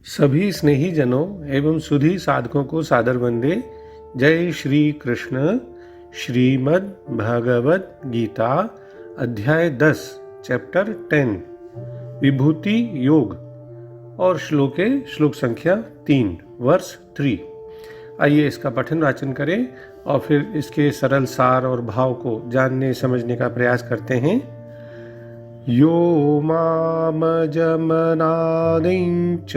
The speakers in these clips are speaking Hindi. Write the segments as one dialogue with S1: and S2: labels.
S1: सभी स्नेही जनों एवं सुधी साधकों को सादर वंदे। जय श्री कृष्ण। श्रीमद् भगवद गीता अध्याय 10 चैप्टर 10 विभूति योग और श्लोक संख्या 3 वर्स 3। आइए इसका पठन वाचन करें और फिर इसके सरल सार और भाव को जानने समझने का प्रयास करते हैं। यो मामजमनादिं च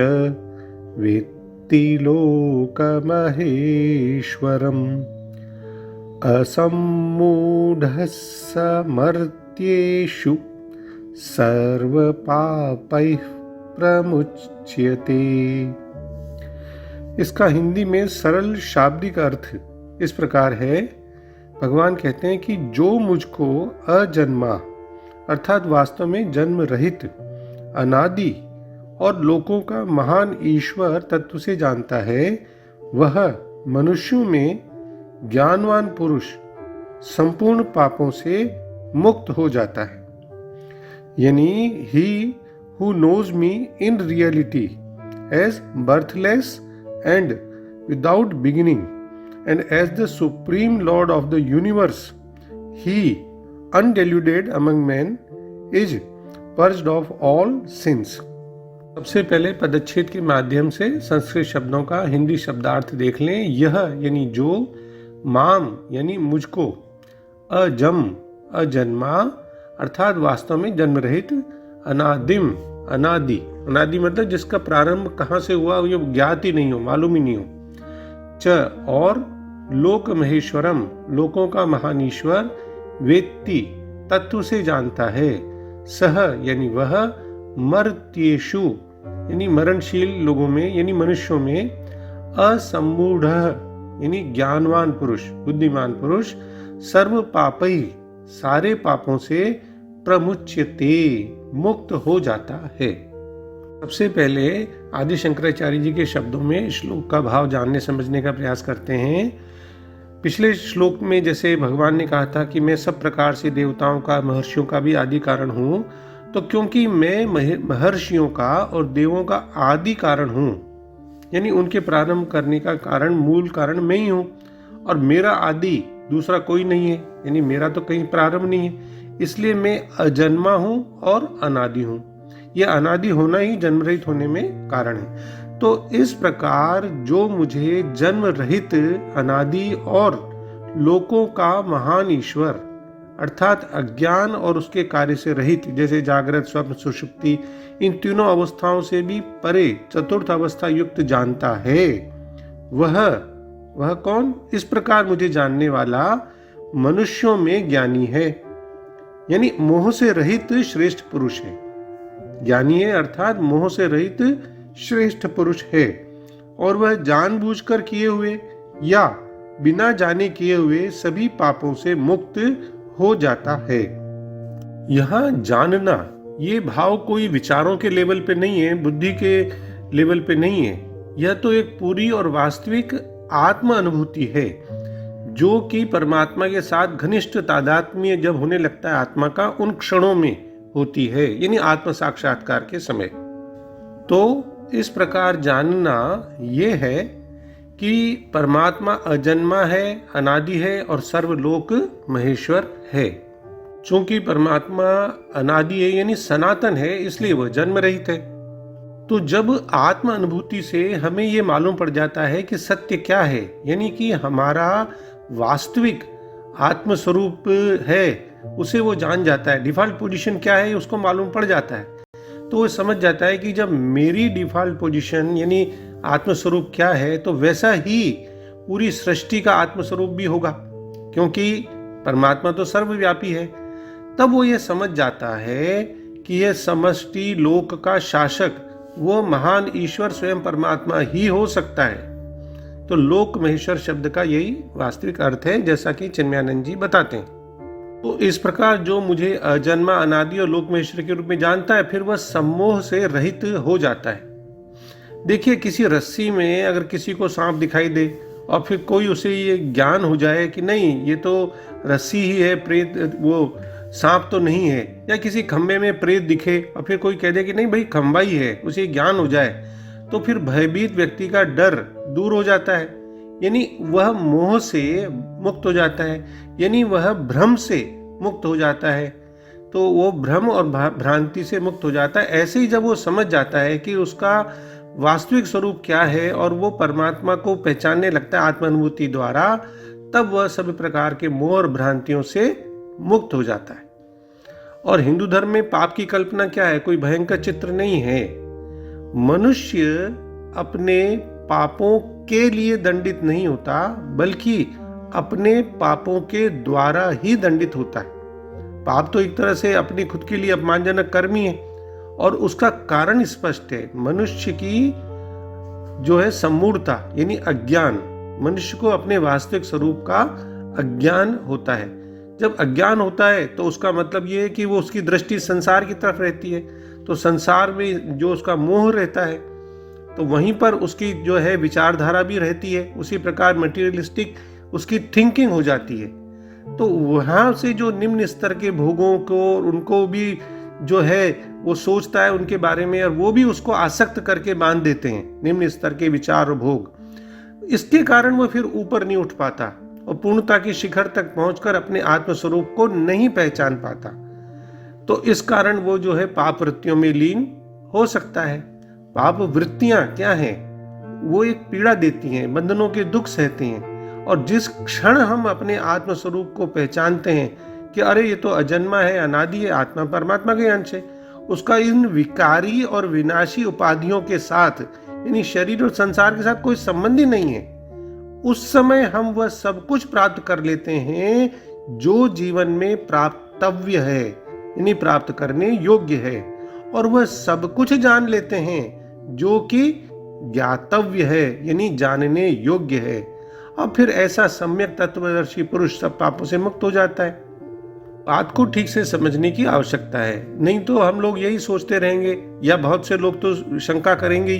S1: वेत्ति लोकमहेश्वरम् असम्मूढस्समर्त्येषु सर्वपापैः प्रमुच्यते। इसका हिंदी में सरल शाब्दिक अर्थ इस प्रकार है। भगवान कहते हैं कि जो मुझको अजन्मा अर्थात वास्तव में जन्म रहित, अनादि और लोकों का महान ईश्वर तत्व से जानता है, वह मनुष्यों में ज्ञानवान पुरुष संपूर्ण पापों से मुक्त हो जाता है। यानी he who knows me in reality as birthless and without beginning and as the supreme lord of the universe, he undeluded among men is purged of all sins। सबसे पहले पदच्छेद के माध्यम से संस्कृत शब्दों का हिंदी शब्दार्थ देख लें। यह यानी जो, माम यानी मुझको, अजम अजन्मा अर्थात वास्तव में जन्म रहित, अनादिम अनादि, अनादि मतलब जिसका प्रारंभ कहाँ से हुआ ये ज्ञात ही नहीं हो, मालूम ही नहीं हो, च और लोक महेश्वरम लोकों का महान ईश्वर, वेत्ति तत्व से जानता है, सह यानी वह, मर्त्येषु यानी मरणशील लोगों में यानी मनुष्यों में, असम्मूढ़ यानी ज्ञानवान पुरुष, बुद्धिमान पुरुष, सर्व पापै सारे पापों से प्रमुच्यते मुक्त हो जाता है। सबसे पहले आदि शंकराचार्य जी के शब्दों में श्लोक का भाव जानने समझने का प्रयास करते हैं। पिछले श्लोक में जैसे भगवान ने कहा था कि मैं सब प्रकार से देवताओं का, महर्षियों का भी आदि कारण हूँ, तो क्योंकि मैं महर्षियों का और देवों का आदि कारण हूँ, यानी उनके प्रारंभ करने का कारण, मूल कारण मैं ही हूँ, और मेरा आदि दूसरा कोई नहीं है, यानी मेरा तो कहीं प्रारंभ नहीं है, इसलिए मैं अजन्मा हूँ और अनादि हूँ। यह अनादि होना ही जन्म रहित होने में कारण है। तो इस प्रकार जो मुझे जन्म रहित, अनादि और लोकों का महान ईश्वर अर्थात अज्ञान और उसके कार्य से रहित, जैसे जागृत, स्वप्न, सुषुप्ति, इन तीनों अवस्थाओं से भी परे चतुर्थ अवस्था युक्त जानता है, वह कौन? इस प्रकार मुझे जानने वाला मनुष्यों में ज्ञानी है, यानी मोह से रहित श्रेष्ठ पुरुष है। ज्ञानी है अर्थात मोह से रहित श्रेष्ठ पुरुष है, और वह जानबूझकर किए हुए या बिना जाने किए हुए सभी पापों से मुक्त हो जाता है। यहाँ जानना ये भाव कोई विचारों के लेवल पे नहीं है, बुद्धि के लेवल पे नहीं है। यह तो एक पूरी और वास्तविक आत्म अनुभूति है, जो कि परमात्मा के साथ घनिष्ठ तादात्म्य जब होने लगता है आत्मा का, उन क्षणों में होती है, यानी आत्म साक्षात्कार के समय। तो इस प्रकार जानना ये है कि परमात्मा अजन्मा है, अनादि है और सर्वलोक महेश्वर है। चूंकि परमात्मा अनादि है यानी सनातन है, इसलिए वह जन्म रहित है। तो जब आत्म अनुभूति से हमें ये मालूम पड़ जाता है कि सत्य क्या है, यानी कि हमारा वास्तविक आत्म स्वरूप है, उसे वो जान जाता है, डिफॉल्ट पोजीशन क्या है उसको मालूम पड़ जाता है, तो वो समझ जाता है कि जब मेरी डिफॉल्ट पोजीशन यानी आत्मस्वरूप क्या है, तो वैसा ही पूरी सृष्टि का आत्मस्वरूप भी होगा, क्योंकि परमात्मा तो सर्वव्यापी है। तब वो ये समझ जाता है कि यह समष्टि लोक का शासक वो महान ईश्वर स्वयं परमात्मा ही हो सकता है। तो लोक महेश्वर शब्द का यही वास्तविक अर्थ है, जैसा कि चिन्मयानंद जी बताते हैं। तो इस प्रकार जो मुझे अजन्मा, अनादि और लोक महेश्वर के रूप में जानता है, फिर वह सम्मोह से रहित हो जाता है। देखिए, किसी रस्सी में अगर किसी को सांप दिखाई दे और फिर कोई उसे ये ज्ञान हो जाए कि नहीं ये तो रस्सी ही है, प्रेत वो सांप तो नहीं है, या किसी खंबे में प्रेत दिखे और फिर कोई कह दे कि नहीं भाई खंबा ही है, उसे ज्ञान हो जाए, तो फिर भयभीत व्यक्ति का डर दूर हो जाता है, यानी वह मोह से मुक्त हो जाता है, यानी वह भ्रम से मुक्त हो जाता है। तो वो भ्रम और भ्रांति से मुक्त हो जाता है। ऐसे ही जब वो समझ जाता है कि उसका वास्तविक स्वरूप क्या है और वो परमात्मा को पहचानने लगता है आत्मानुभूति द्वारा, तब वह सभी प्रकार के मोह और भ्रांतियों से मुक्त हो जाता है। और हिंदू धर्म में पाप की कल्पना क्या है? कोई भयंकर चित्र नहीं है। मनुष्य अपने पापों के लिए दंडित नहीं होता, बल्कि अपने पापों के द्वारा ही दंडित होता है। पाप तो एक तरह से अपनी खुद के लिए अपमानजनक कर्म ही है, और उसका कारण स्पष्ट है। मनुष्य की जो है सम्मूढ़ता यानी अज्ञान, मनुष्य को अपने वास्तविक स्वरूप का अज्ञान होता है। जब अज्ञान होता है तो उसका मतलब ये है कि वो उसकी दृष्टि संसार की तरफ रहती है, तो संसार में जो उसका मोह रहता है तो वहीं पर उसकी जो है विचारधारा भी रहती है। उसी प्रकार मटीरियलिस्टिक उसकी थिंकिंग हो जाती है। तो वहाँ से जो निम्न स्तर के भोगों को, उनको भी जो है वो सोचता है उनके बारे में, और वो भी उसको आसक्त करके बांध देते हैं निम्न स्तर के विचार और भोग। इसके कारण वो फिर ऊपर नहीं उठ पाता और पूर्णता की शिखर तक पहुंचकर अपने आत्मस्वरूप को नहीं पहचान पाता। तो इस कारण वो जो है पाप वृत्तियों में लीन हो सकता है। पाप वृत्तियां क्या हैं? वो एक पीड़ा देती हैं, बंधनों के दुख सहते हैं। और जिस क्षण हम अपने आत्मस्वरूप को पहचानते हैं कि अरे ये तो अजन्मा है, अनादि है, आत्मा परमात्मा के अंश है, उसका इन विकारी और विनाशी उपाधियों के साथ यानी शरीर और संसार के साथ कोई संबंध ही नहीं है, उस समय हम वह सब कुछ प्राप्त कर लेते हैं जो जीवन में प्राप्तव्य है, यानी प्राप्त करने योग्य है। और वह सब कुछ जान लेते हैं जो कि ज्ञातव्य है, यानी जानने योग्य है। अब फिर ऐसा सम्यक तत्वदर्शी पुरुष सब पापों से मुक्त हो जाता है। बात को ठीक से समझने की आवश्यकता है, नहीं तो हम लोग यही सोचते रहेंगे, या बहुत से लोग तो शंका करेंगे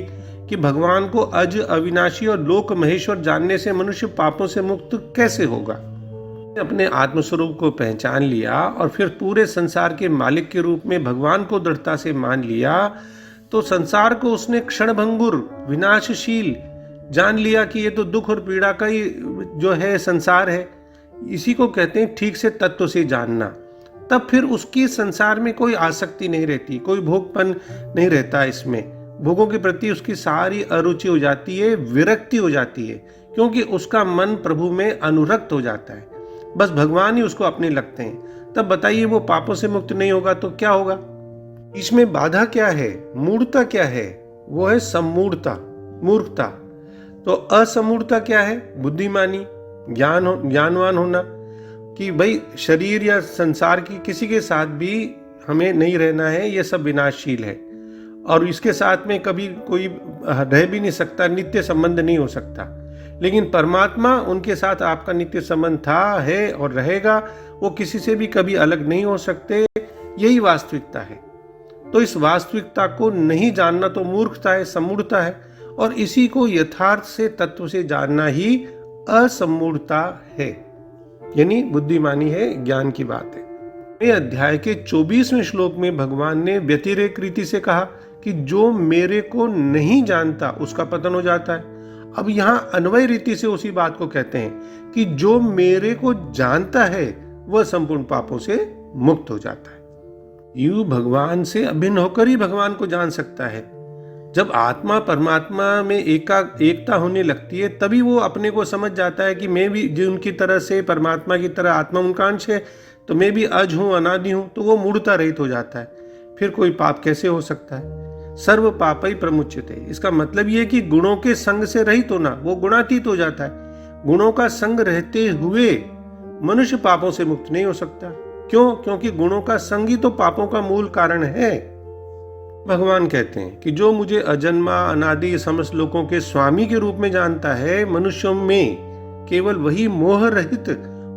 S1: कि भगवान को अज, अविनाशी और लोक महेश्वर जानने से मनुष्य पापों से मुक्त कैसे होगा। अपने आत्मस्वरूप को पहचान लिया और फिर पूरे संसार के मालिक के रूप में भगवान को दृढ़ता से मान लिया, तो संसार को उसने क्षणभंगुर विनाशशील जान लिया कि ये तो दुख और पीड़ा का ही जो है संसार है। इसी को कहते हैं ठीक से तत्व से जानना। तब फिर उसकी संसार में कोई आसक्ति नहीं रहती, कोई भोगपन नहीं रहता। इसमें भोगों के प्रति उसकी सारी अरुचि हो जाती है, विरक्ति हो जाती है, क्योंकि उसका मन प्रभु में अनुरक्त हो जाता है। बस भगवान ही उसको अपने लगते हैं। तब बताइए वो पापों से मुक्त नहीं होगा तो क्या होगा? इसमें बाधा क्या है? मूढ़ता क्या है? वो है सम्मूढ़ता, मूर्खता। तो असमूढ़ता क्या है? बुद्धिमानी, ज्ञानवान होना कि भाई शरीर या संसार की किसी के साथ भी हमें नहीं रहना है, ये सब विनाशशील है और इसके साथ में कभी कोई रह भी नहीं सकता, नित्य संबंध नहीं हो सकता। लेकिन परमात्मा, उनके साथ आपका नित्य संबंध था, है और रहेगा। वो किसी से भी कभी अलग नहीं हो सकते। यही वास्तविकता है। तो इस वास्तविकता को नहीं जानना तो मूर्खता है, सम्मूढ़ता है, और इसी को यथार्थ से तत्व से जानना ही असम्मूढ़ता है, यानी बुद्धिमानी है, ज्ञान की बात है। अध्याय के 24वें श्लोक में भगवान ने व्यतिरेक रीति से कहा कि जो मेरे को नहीं जानता उसका पतन हो जाता है। अब यहाँ अन्वय रीति से उसी बात को कहते हैं कि जो मेरे को जानता है वह संपूर्ण पापों से मुक्त हो जाता है। यूं भगवान से अभिन्न होकर ही भगवान को जान सकता है। जब आत्मा परमात्मा में एकता होने लगती है, तभी वो अपने को समझ जाता है कि मैं भी जो उनकी तरह से परमात्मा की तरह आत्मा उनका अंश है, तो मैं भी अज हूँ, अनादि हूँ। तो वो मूढ़ता रहित हो जाता है। फिर कोई पाप कैसे हो सकता है? सर्व पापै प्रमुच्यते। इसका मतलब ये कि गुणों के संग से रहित होना, वो गुणातीत हो जाता है। गुणों का संग रहते हुए मनुष्य पापों से मुक्त नहीं हो सकता। क्यों? क्योंकि गुणों का संग ही तो पापों का मूल कारण है। भगवान कहते हैं कि जो मुझे अजन्मा, अनादि, समस्त लोकों के स्वामी के रूप में जानता है, मनुष्यों में केवल वही मोह रहित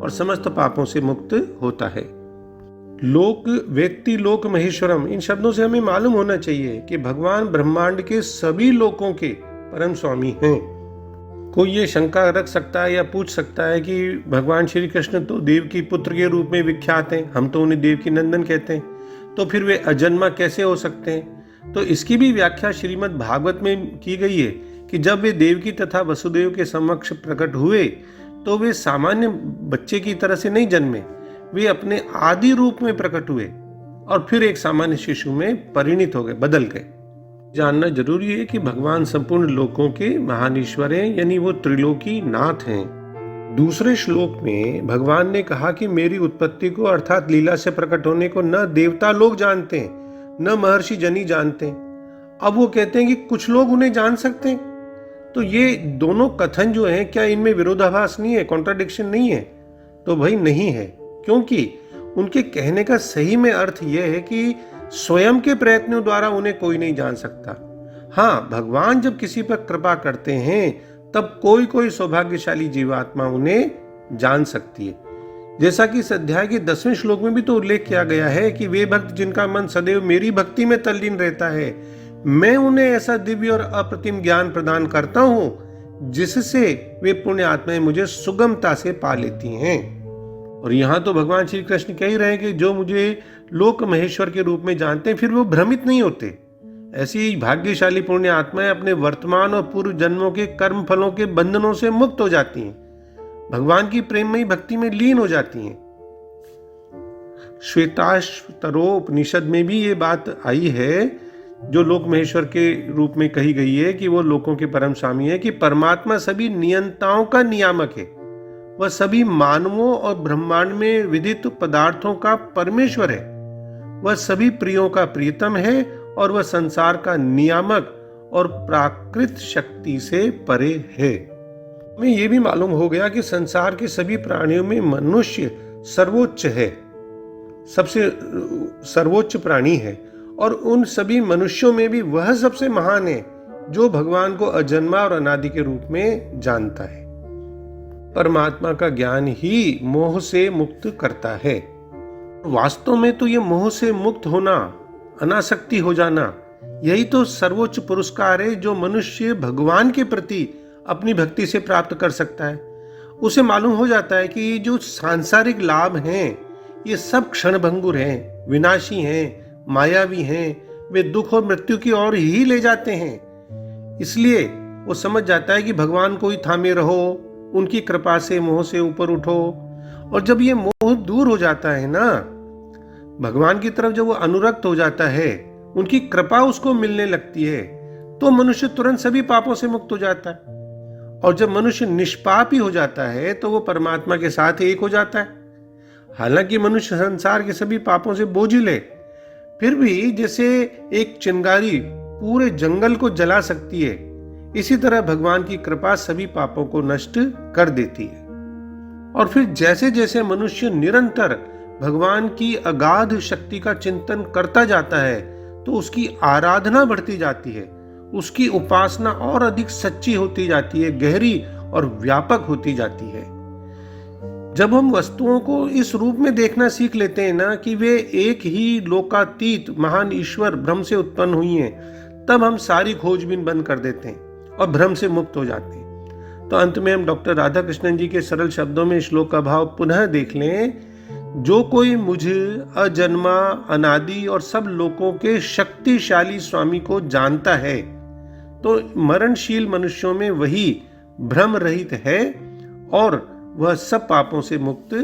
S1: और समस्त पापों से मुक्त होता है। लोक व्यक्ति लोक महेश्वरम, इन शब्दों से हमें मालूम होना चाहिए कि भगवान ब्रह्मांड के सभी लोकों के परम स्वामी हैं। कोई ये शंका रख सकता है या पूछ सकता है कि भगवान श्री कृष्ण तो देव की पुत्र के रूप में विख्यात हैं, हम तो उन्हें देव की नंदन कहते हैं, तो फिर वे अजन्मा कैसे हो सकते हैं? तो इसकी भी व्याख्या श्रीमद् भागवत में की गई है कि जब वे देवकी तथा वसुदेव के समक्ष प्रकट हुए तो वे सामान्य बच्चे की तरह से नहीं जन्मे, वे अपने आदि रूप में प्रकट हुए और फिर एक सामान्य शिशु में परिणित हो गए, बदल गए। जानना जरूरी है कि भगवान संपूर्ण लोकों के महान ईश्वर हैं, यानी वो त्रिलोकी नाथ हैं। दूसरे श्लोक में भगवान ने कहा कि मेरी उत्पत्ति को अर्थात लीला से प्रकट होने को न देवता लोग जानते हैं, न महर्षि जनी जानते हैं। अब वो कहते हैं कि कुछ लोग उन्हें जान सकते हैं। तो ये दोनों कथन जो हैं, क्या इनमें विरोधाभास नहीं है, कॉन्ट्राडिक्शन नहीं है? तो भाई नहीं है, क्योंकि उनके कहने का सही में अर्थ यह है कि स्वयं के प्रयत्नों द्वारा उन्हें कोई नहीं जान सकता। हाँ, भगवान जब किसी पर कृपा करते हैं तब कोई कोई सौभाग्यशाली जीवात्मा उन्हें जान सकती है। जैसा कि इस अध्याय के 10वें श्लोक में भी तो उल्लेख किया गया है कि वे भक्त जिनका मन सदैव मेरी भक्ति में तल्लीन रहता है, मैं उन्हें ऐसा दिव्य और अप्रतिम ज्ञान प्रदान करता हूं जिससे वे पुण्य आत्माएं मुझे सुगमता से पा लेती हैं। और यहां तो भगवान श्री कृष्ण कह ही रहे हैं कि जो मुझे लोक महेश्वर के रूप में जानते हैं फिर वो भ्रमित नहीं होते। ऐसी भाग्यशाली पुण्य आत्माएं अपने वर्तमान और पूर्व जन्मों के कर्म फलों के बंधनों से मुक्त हो जाती हैं, भगवान की प्रेममयी भक्ति में लीन हो जाती हैं। श्वेताश्वतरोपनिषद में भी ये बात आई है, जो लोक महेश्वर के रूप में कही गई है कि वो लोकों के परम स्वामी है, कि परमात्मा सभी नियंताओं का नियामक है, वह सभी मानवों और ब्रह्मांड में विदित पदार्थों का परमेश्वर है, वह सभी प्रियों का प्रियतम है और वह संसार का नियामक और प्राकृत शक्ति से परे है। हमें यह भी मालूम हो गया कि संसार के सभी प्राणियों में मनुष्य सर्वोच्च है, सबसे सर्वोच्च प्राणी है, और उन सभी मनुष्यों में भी वह सबसे महान है जो भगवान को अजन्मा और अनादि के रूप में जानता है। परमात्मा का ज्ञान ही मोह से मुक्त करता है। वास्तव में तो यह मोह से मुक्त होना, अनासक्ति हो जाना, यही तो सर्वोच्च पुरस्कार है जो मनुष्य भगवान के प्रति अपनी भक्ति से प्राप्त कर सकता है। उसे मालूम हो जाता है कि ये जो सांसारिक लाभ हैं ये सब क्षणभंगुर हैं, विनाशी हैं, मायावी हैं, वे दुख और मृत्यु की ओर ही ले जाते हैं। इसलिए वो समझ जाता है कि भगवान को ही थामे रहो, उनकी कृपा से मोह से ऊपर उठो। और जब ये मोह दूर हो जाता है ना, भगवान की तरफ जब वो अनुरक्त हो जाता है, उनकी कृपा उसको मिलने लगती है, तो मनुष्य तुरंत सभी पापों से मुक्त हो जाता है। और जब मनुष्य निष्पाप ही हो जाता है तो वो परमात्मा के साथ एक हो जाता है। हालांकि मनुष्य संसार के सभी पापों से बोझिल है, फिर भी जैसे एक चिंगारी पूरे जंगल को जला सकती है, इसी तरह भगवान की कृपा सभी पापों को नष्ट कर देती है। और फिर जैसे जैसे मनुष्य निरंतर भगवान की अगाध शक्ति का चिंतन करता जाता है तो उसकी आराधना बढ़ती जाती है, उसकी उपासना और अधिक सच्ची होती जाती है, गहरी और व्यापक होती जाती है। जब हम वस्तुओं को इस रूप में देखना सीख लेते हैं ना कि वे एक ही लोकातीत महान ईश्वर ब्रह्म से उत्पन्न हुई हैं, तब हम सारी खोजबीन बंद कर देते हैं और भ्रम से मुक्त हो जाते हैं। तो अंत में हम डॉक्टर राधा कृष्णन जी के सरल शब्दों में श्लोक का भाव पुनः देख लें। जो कोई मुझ अजन्मा अनादि और सब लोकों के शक्तिशाली स्वामी को जानता है तो मरणशील मनुष्यों में वही भ्रम रहित है और वह सब पापों से मुक्त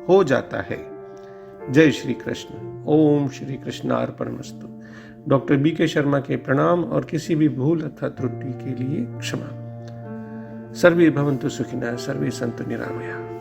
S1: हो जाता है। जय श्री कृष्ण। ओम श्री कृष्णार्पणमस्तु। डॉक्टर BK शर्मा के प्रणाम और किसी भी भूल अथवा त्रुटि के लिए क्षमा। सर्वे भवन्तु सुखिनः, सर्वे सन्तु निरामयाः।